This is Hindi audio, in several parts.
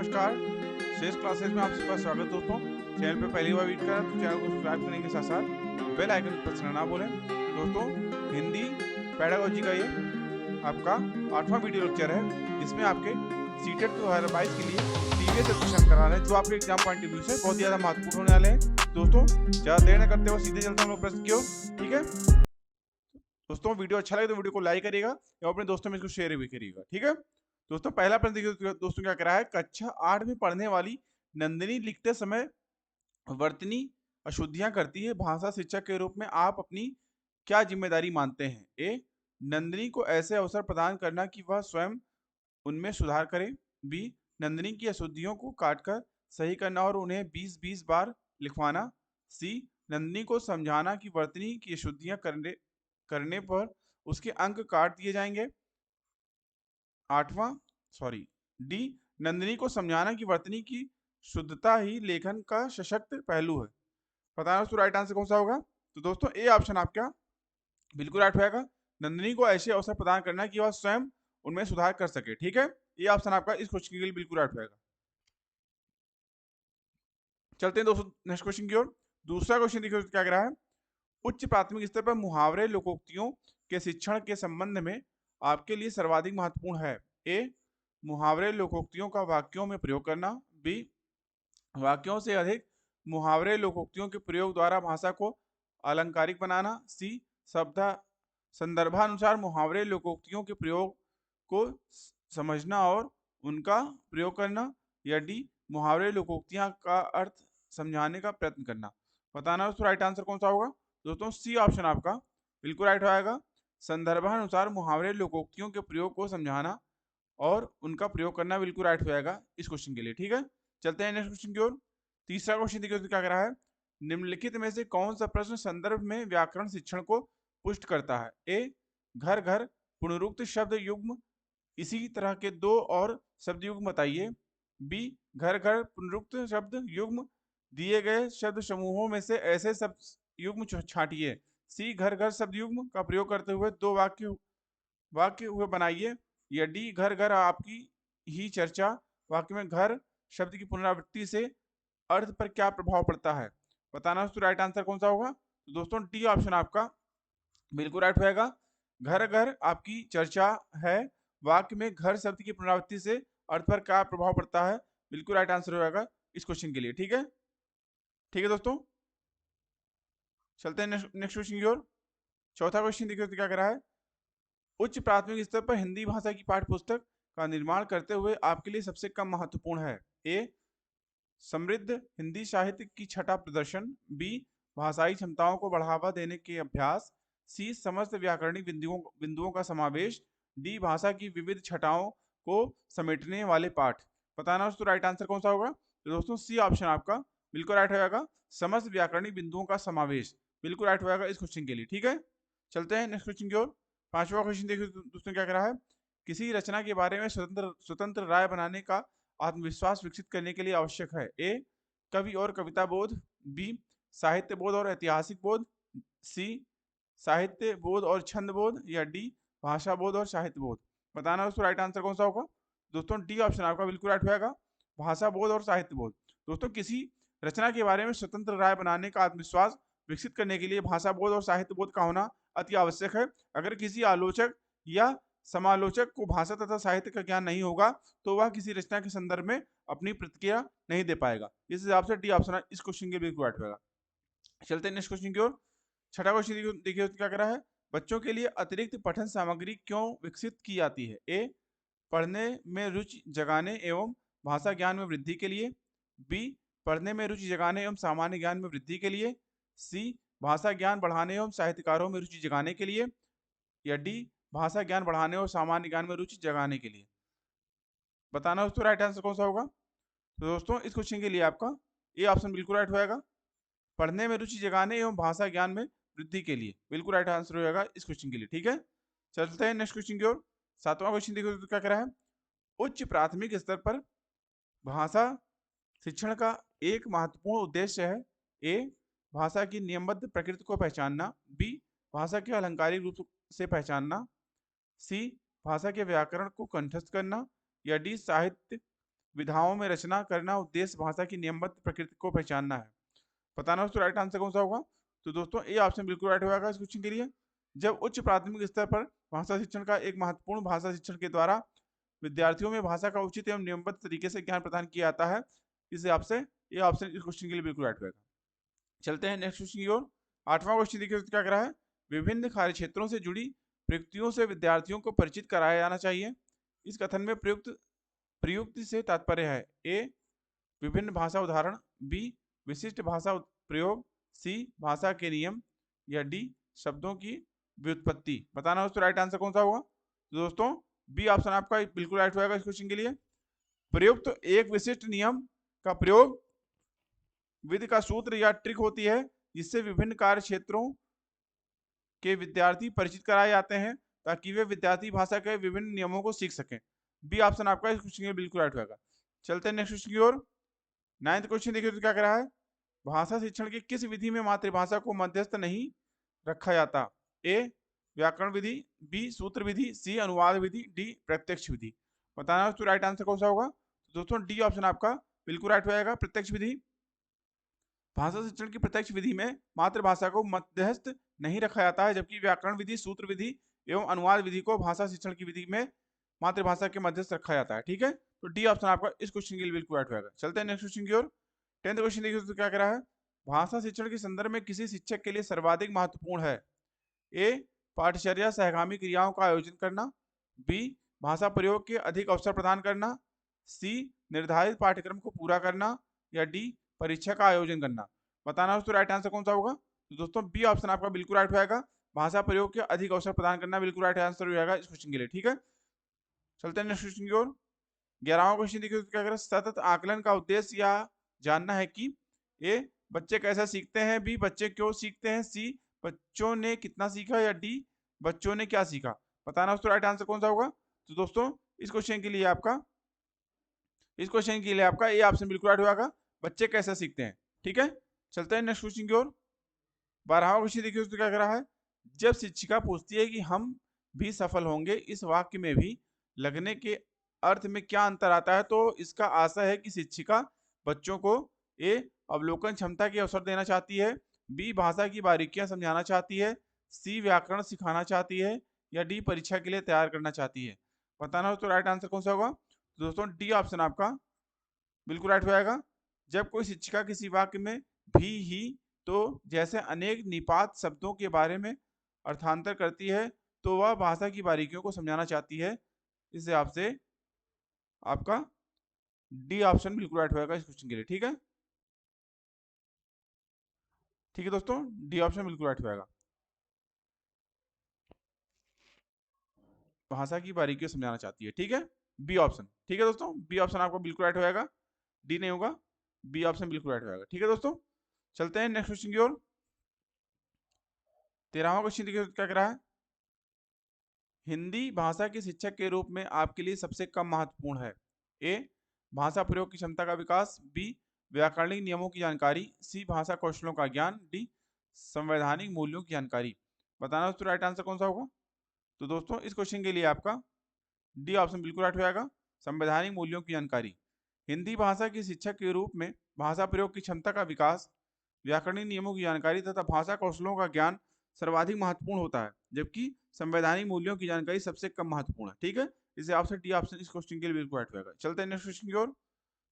नमस्कार। शेष क्लासेस में आप सबका स्वागत दोस्तों। चैनल पे पहली बार विजिट करा तो चैनल को सब्सक्राइब करने के साथ साथ बेल आइकन पर प्रेस करना ना भूलें। दोस्तों, हिंदी पेडागोजी का ये आपका 8वां वीडियो लेक्चर है, जिसमें आपके सीटेट 2022 के लिए प्रीवियस क्वेश्चन करा रहे हैं, जो आपके एग्जाम पॉइंट ऑफ व्यू से बहुत ज़्यादा महत्वपूर्ण होने वाले हैं। दोस्तों, ज़्यादा देर न करते हुए सीधे चलते हैं हम लोग प्रश्न की ओर। ठीक है दोस्तों, वीडियो अच्छा लगे तो वीडियो को लाइक करिएगा या अपने दोस्तों में इसको शेयर भी करिएगा। ठीक है दोस्तों, पहला प्रश्न देखिए दोस्तों क्या करा है। कक्षा 8 में पढ़ने वाली नंदिनी लिखते समय वर्तनी अशुद्धियां करती है। भाषा शिक्षक के रूप में आप अपनी क्या जिम्मेदारी मानते हैं? ए, नंदिनी को ऐसे अवसर प्रदान करना कि वह स्वयं उनमें सुधार करे। बी, नंदिनी की अशुद्धियों को काटकर सही करना और उन्हें 20-20 बार लिखवाना। सी, नंदिनी को समझाना कि वर्तनी की अशुद्धियां करने पर उसके अंक काट दिए जाएंगे। डी, नंदिनी को समझाना कि वर्तनी की शुद्धता ही लेखन का सशक्त पहलू है। बताना दोस्तों राइट आंसर कौन सा होगा? तो दोस्तों ए ऑप्शन आपका बिल्कुल राइट होगा। नंदिनी को ऐसे अवसर प्रदान करना कि वह स्वयं उनमें सुधार कर सके। ठीक है, ये ऑप्शन आपका इस क्वेश्चन के लिए बिल्कुल राइट होगा। चलते हैं दोस्तों नेक्स्ट क्वेश्चन की ओर। दूसरा क्वेश्चन देखिए क्या कह रहा है। उच्च प्राथमिक स्तर पर मुहावरे लोकोक्तियों के शिक्षण के संबंध में आपके लिए सर्वाधिक महत्वपूर्ण है। ए, मुहावरे लोकोक्तियों का वाक्यों में प्रयोग करना। बी, वाक्यों से अधिक मुहावरे लोकोक्तियों के प्रयोग द्वारा भाषा को अलंकारिक बनाना। सी, शब्द संदर्भानुसार मुहावरे लोकोक्तियों के प्रयोग को समझना और उनका प्रयोग करना। या डी, मुहावरे लोकोक्तियां का अर्थ समझाने का प्रयत्न करना। बताना दोस्तों राइट आंसर कौन सा होगा? दोस्तों सी ऑप्शन आपका बिल्कुल राइट होगा। संदर्भानुसार मुहावरे लोकोक्तियों के प्रयोग को समझाना और उनका प्रयोग करना बिल्कुल राइट होगा इस क्वेश्चन के लिए। ठीक है, चलते हैं नेक्स्ट क्वेश्चन की ओर। तीसरा क्वेश्चन देखिए क्या कह रहा है। निम्नलिखित में से कौन सा प्रश्न संदर्भ में व्याकरण शिक्षण को पुष्ट करता है? ए, घर घर पुनरुक्त शब्द युग्म इसी तरह के दो और शब्द युग्म बताइए। बी, घर घर पुनरुक्त शब्द युग्म दिए गए शब्द समूहों में से ऐसे शब्द युग्म छांटिए। सी, घर घर शब्द युग्म का प्रयोग करते हुए दो वाक्य हुए बनाइए। या डी, घर घर आपकी ही चर्चा वाक्य में घर शब्द की पुनरावृत्ति से अर्थ पर क्या प्रभाव पड़ता है। बताना दोस्तों राइट आंसर कौन सा होगा? तो दोस्तों डी ऑप्शन आपका बिल्कुल राइट होगा। घर घर आपकी चर्चा है वाक्य में घर शब्द की पुनरावृत्ति से अर्थ पर क्या प्रभाव पड़ता है, बिल्कुल राइट आंसर होगा इस क्वेश्चन के लिए। ठीक है, ठीक है दोस्तों, चलते हैं नेक्स्ट क्वेश्चन की ओर। चौथा क्वेश्चन देखिए तो क्या कह रहा है। उच्च प्राथमिक स्तर पर हिंदी भाषा की पाठ्य पुस्तक का निर्माण करते हुए आपके लिए सबसे कम महत्वपूर्ण है। ए, समृद्ध हिंदी साहित्य की छटा प्रदर्शन। बी, भाषाई क्षमताओं को बढ़ावा देने के अभ्यास। सी, समस्त व्याकरणिक बिंदुओं का समावेश। डी, भाषा की विविध छटाओं को समेटने वाले पाठ। बताना दोस्तों राइट आंसर कौन सा होगा? तो दोस्तों सी ऑप्शन आपका बिल्कुल राइट होगा। समस्त व्याकरणिक बिंदुओं का समावेश बिल्कुल राइट होगा इस क्वेश्चन के लिए। ठीक है, चलते हैं नेक्स्ट क्वेश्चन की ओर। पांचवा क्वेश्चन देखिए दोस्तों क्या कह रहा है। किसी रचना के बारे में स्वतंत्र राय बनाने का आत्मविश्वास विकसित करने के लिए आवश्यक है। ए, कवि और कविता बोध। बी, साहित्य बोध और ऐतिहासिक बोध। सी, साहित्य बोध और छंद बोध। या डी, भाषा बोध और साहित्य बोध। बताना दोस्तों राइट आंसर कौन सा होगा? दोस्तों डी ऑप्शन आपका बिल्कुल राइट होगा, भाषा बोध और साहित्य बोध। दोस्तों किसी रचना के बारे में स्वतंत्र राय बनाने का आत्मविश्वास विकसित करने के लिए भाषा बोध और साहित्य बोध का होना अति आवश्यक है। अगर किसी आलोचक या समालोचक को भाषा तथा साहित्य का ज्ञान नहीं होगा तो वह किसी रचना के संदर्भ में अपनी प्रतिक्रिया नहीं दे पाएगा। इस हिसाब से डी ऑप्शन इस क्वेश्चन के बिल्कुल राइट होगा। चलते हैं नेक्स्ट क्वेश्चन की ओर। छठा क्वेश्चन देखिए क्या कर रहा है। बच्चों के लिए अतिरिक्त पठन सामग्री क्यों विकसित की जाती है? ए, पढ़ने में रुचि जगाने एवं भाषा ज्ञान में वृद्धि के लिए। बी, पढ़ने में रुचि जगाने एवं सामान्य ज्ञान में वृद्धि के लिए। सी, भाषा ज्ञान बढ़ाने एवं साहित्यकारों में रुचि जगाने के लिए। या डी, भाषा ज्ञान बढ़ाने और सामान्य ज्ञान में रुचि जगाने के लिए। बताना दोस्तों राइट आंसर कौन सा होगा? तो दोस्तों इस क्वेश्चन के लिए आपका ए ऑप्शन बिल्कुल राइट होगा, पढ़ने में रुचि जगाने एवं भाषा ज्ञान में वृद्धि के लिए बिल्कुल राइट आंसर होगा इस क्वेश्चन के लिए। ठीक है, चलते हैं नेक्स्ट क्वेश्चन की ओर। सातवां क्वेश्चन देखो तो क्या कह रहा है। उच्च प्राथमिक स्तर पर भाषा शिक्षण का एक महत्वपूर्ण उद्देश्य है। ए, भाषा की नियमबद्ध प्रकृति को पहचानना। बी, भाषा के अलंकारिक रूप से पहचानना। सी, भाषा के व्याकरण को कंठस्थ करना। या डी, साहित्य विधाओं में रचना करना, उद्देश्य भाषा की नियमबद्ध प्रकृति को पहचानना है। बताना दोस्तों राइट आंसर कौन सा होगा। तो दोस्तों ए ऑप्शन बिल्कुल राइट होगा इस क्वेश्चन के लिए। जब उच्च प्राथमिक स्तर पर भाषा शिक्षण का एक महत्वपूर्ण भाषा शिक्षण के द्वारा विद्यार्थियों में भाषा का उचित एवं नियमबद्ध तरीके से ज्ञान प्रदान किया जाता है, इस हिसाब से ये ऑप्शन इस क्वेश्चन के लिए बिल्कुल राइट होगा। चलते हैं नेक्स्ट क्वेश्चन की ओर। 8वां क्वेश्चन देखिए क्या कह रहा है। विभिन्न कार्य क्षेत्रों से जुड़ी प्रयुक्तियों से विद्यार्थियों को परिचित कराया जाना चाहिए। इस कथन में प्रयुक्ति से तात्पर्य है ए विभिन्न भाषा उदाहरण, बी विशिष्ट भाषा प्रयोग, सी भाषा के नियम, या डी शब्दों की व्युत्पत्ति। बताना दोस्तों राइट आंसर कौन सा होगा। तो दोस्तों बी ऑप्शन आपका बिल्कुल राइट होगा इस क्वेश्चन के लिए। प्रयुक्त एक विशिष्ट नियम का प्रयोग विधि का सूत्र या ट्रिक होती है जिससे विभिन्न कार्य क्षेत्रों के विद्यार्थी परिचित कराए जाते हैं ताकि वे विद्यार्थी भाषा के विभिन्न नियमों को सीख सकें। बी ऑप्शन आपका इस क्वेश्चन के बिल्कुल राइट होगा। चलते हैं नेक्स्ट क्वेश्चन की ओर। 9th क्वेश्चन देखिए तो क्या कह रहा है। भाषा शिक्षण की किस विधि में मातृभाषा को मध्यस्थ नहीं रखा जाता। ए व्याकरण विधि, बी सूत्र विधि, सी अनुवाद विधि, डी प्रत्यक्ष विधि। बताना तो राइट आंसर कौन सा होगा। तो दोस्तों डी ऑप्शन आपका बिल्कुल राइट होगा, प्रत्यक्ष विधि। भाषा शिक्षण की प्रत्यक्ष विधि में मातृभाषा को मध्यस्थ नहीं रखा जाता है, जबकि व्याकरण विधि, सूत्र विधि एवं अनुवाद विधि को भाषा शिक्षण की विधि में मातृभाषा के मध्यस्थ रखा जाता है। ठीक है, तो डी ऑप्शन आपका इस क्वेश्चन के लिए बिल्कुल राइट होगा। चलते हैं नेक्स्ट क्वेश्चन की ओर। 10th क्वेश्चन देखिए तो क्या कह रहा है। भाषा शिक्षण के संदर्भ में किसी शिक्षक के लिए सर्वाधिक महत्वपूर्ण है। ए पाठचर्या सहगामी क्रियाओं का आयोजन करना, बी भाषा प्रयोग के अधिक अवसर प्रदान करना, सी निर्धारित पाठ्यक्रम को पूरा करना, या डी परीक्षा का आयोजन करना। बताना दोस्तों राइट आंसर कौन सा होगा। तो दोस्तों बी ऑप्शन आपका बिल्कुल राइट होगा, भाषा प्रयोग के अधिक अवसर प्रदान करना बिल्कुल राइट आंसर हो जाएगा इस क्वेश्चन के लिए। ठीक है, चलते हैं नेक्स्ट क्वेश्चन की ओर। 11वां क्वेश्चन देखिए क्या करें। सतत आकलन का उद्देश्य या जानना है कि ए बच्चे कैसा सीखते हैं, बी बच्चे क्यों सीखते हैं, सी बच्चों ने कितना सीखा, या डी बच्चों ने क्या सीखा। बताना दोस्तों राइट आंसर कौन सा होगा। तो दोस्तों इस क्वेश्चन के लिए आपका ए ऑप्शन बिल्कुल राइट होगा, बच्चे कैसा सीखते हैं। ठीक है, चलते हैं नेक्स्ट क्वेश्चन की ओर। 12वां क्वेश्चन देखिए उसमें क्या कर रहा है। जब शिक्षिका पूछती है कि हम भी सफल होंगे, इस वाक्य में भी लगने के अर्थ में क्या अंतर आता है। तो इसका आशय है कि शिक्षिका बच्चों को ए अवलोकन क्षमता के अवसर देना चाहती है, बी भाषा की बारीकियां समझाना चाहती है, सी व्याकरण सिखाना चाहती है, या डी परीक्षा के लिए तैयार करना चाहती है। बताना हो तो राइट आंसर कौन सा होगा। तो दोस्तों डी ऑप्शन आपका बिल्कुल राइट होगा। जब कोई शिक्षिका किसी वाक्य में भी ही तो जैसे अनेक निपात शब्दों के बारे में अर्थांतर करती है तो वह भाषा की बारीकियों को समझाना चाहती है। इस हिसाब से आपका डी ऑप्शन बिल्कुल राइट होगा इस क्वेश्चन के लिए। ठीक है, ठीक है दोस्तों, डी ऑप्शन बिल्कुल राइट होगा, भाषा की बारीकियों समझाना चाहती है। ठीक है, बी ऑप्शन। ठीक है दोस्तों, बी ऑप्शन आपको बिल्कुल राइट होगा, डी नहीं होगा, बी ऑप्शन बिल्कुल राइट होगा। ठीक है दोस्तों, चलते हैं नेक्स्ट क्वेश्चन की ओर। 13वां क्वेश्चन देखिए क्या कह रहा है। हिंदी भाषा के शिक्षक के रूप में आपके लिए सबसे कम महत्वपूर्ण है। ए भाषा प्रयोग की क्षमता का विकास, बी व्याकरणिक नियमों की जानकारी, सी भाषा कौशलों का ज्ञान, डी संवैधानिक मूल्यों की जानकारी। बताना दोस्तों राइट आंसर कौन सा होगा। तो दोस्तों इस क्वेश्चन के लिए आपका डी ऑप्शन बिल्कुल राइट होगा, संवैधानिक मूल्यों की जानकारी। हिंदी भाषा के शिक्षक के रूप में भाषा प्रयोग की क्षमता का विकास, व्याकरणिक नियमों की जानकारी तथा भाषा कौशलों का ज्ञान सर्वाधिक महत्वपूर्ण होता है, जबकि संवैधानिक मूल्यों की जानकारी सबसे कम महत्वपूर्ण है। ठीक है, इसे आपसे डी ऑप्शन इस क्वेश्चन के लिए बिल्कुल राइट होगा। चलते हैं नेक्स्ट क्वेश्चन की ओर।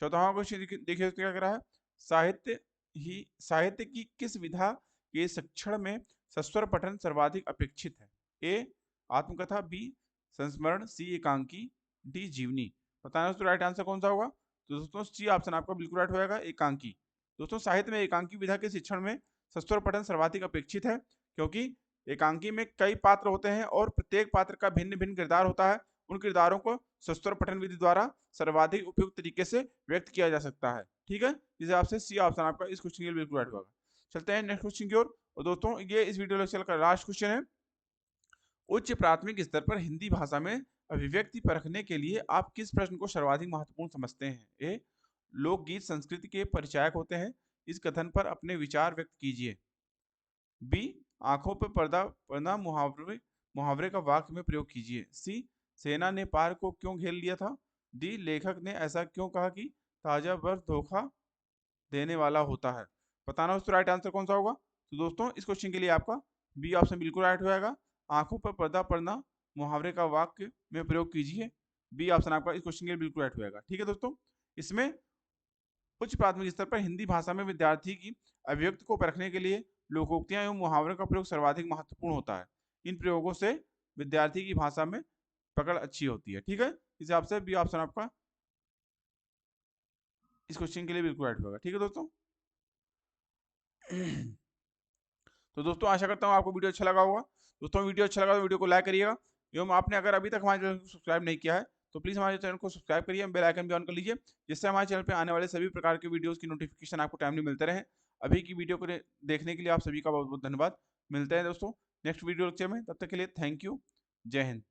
14वां क्वेश्चन देखिए क्या कर रहा है। साहित्य की किस विधा के शिक्षण में सस्वर पठन सर्वाधिक अपेक्षित है। ए आत्मकथा, बी संस्मरण, सी एकांकी, डी जीवनी। बताना दोस्तों राइट आंसर कौन सा होगा। तो दोस्तों सी ऑप्शन आपका बिल्कुल राइट होगा, एकांकी। दोस्तों साहित्य में एकांकी विधा के शिक्षण में सस्वर पठन सर्वाधिक अपेक्षित है, क्योंकि एकांकी में कई पात्र होते हैं और प्रत्येक पात्र का भिन्न भिन्न किरदार होता है। उन किरदारों को सस्वर पठन विधि द्वारा सर्वाधिक उपयुक्त तरीके से व्यक्त किया जा सकता है। ठीक है, जिस हिसाब से सी ऑप्शन आपका इस क्वेश्चन के लिए बिल्कुल राइट होगा। चलते हैं नेक्स्ट क्वेश्चन की ओर। और दोस्तों ये इस वीडियो लेक्चर का लास्ट क्वेश्चन है। उच्च प्राथमिक स्तर पर हिंदी भाषा में अभिव्यक्ति परखने के लिए आप किस प्रश्न को सर्वाधिक महत्वपूर्ण समझते हैं। ए लोकगीत संस्कृति के परिचायक होते हैं, इस कथन पर अपने विचार व्यक्त कीजिए। बी आंखों पर पर्दा मुहावरे का वाक्य में प्रयोग कीजिए। सी सेना ने पार को क्यों घेर लिया था। डी, लेखक ने ऐसा क्यों कहा कि ताजा बर्फ धोखा देने वाला होता है? बताना दोस्तों राइट आंसर कौन सा होगा। तो दोस्तों इस क्वेश्चन के लिए आपका बी ऑप्शन बिल्कुल राइट होगा। आंखों पर पर्दा पड़ना मुहावरे का वाक्य में प्रयोग कीजिए। बी ऑप्शन आपका इस क्वेश्चन के लिए बिल्कुल राइट होगा। ठीक है दोस्तों, इसमें उच्च प्राथमिक स्तर पर हिंदी भाषा में विद्यार्थी की अभिव्यक्ति को परखने के लिए लोकोक्तियां एवं मुहावरों का प्रयोग सर्वाधिक महत्वपूर्ण होता है। इन प्रयोगों से विद्यार्थी की भाषा में पकड़ अच्छी होती है। ठीक है, इस हिसाब से बी ऑप्शन आपका इस क्वेश्चन के लिए बिल्कुल राइट होगा। ठीक है दोस्तों। तो दोस्तों आशा करता हूँ आपको वीडियो अच्छा लगा होगा। दोस्तों वीडियो अच्छा लगा तो वीडियो को लाइक करिएगा एवं आपने अगर अभी तक हमारे चैनल को सब्सक्राइब नहीं किया है तो प्लीज़ हमारे चैनल को सब्सक्राइब करिए, बेल आइकन भी ऑन कर लीजिए, जिससे हमारे चैनल पे आने वाले सभी प्रकार के वीडियोस की नोटिफिकेशन आपको टाइमली मिलते रहे। अभी की वीडियो को देखने के लिए आप सभी का बहुत बहुत धन्यवाद। मिलते हैं दोस्तों नेक्स्ट वीडियो लेक्चर में, तब तक के लिए थैंक यू। जय हिंद।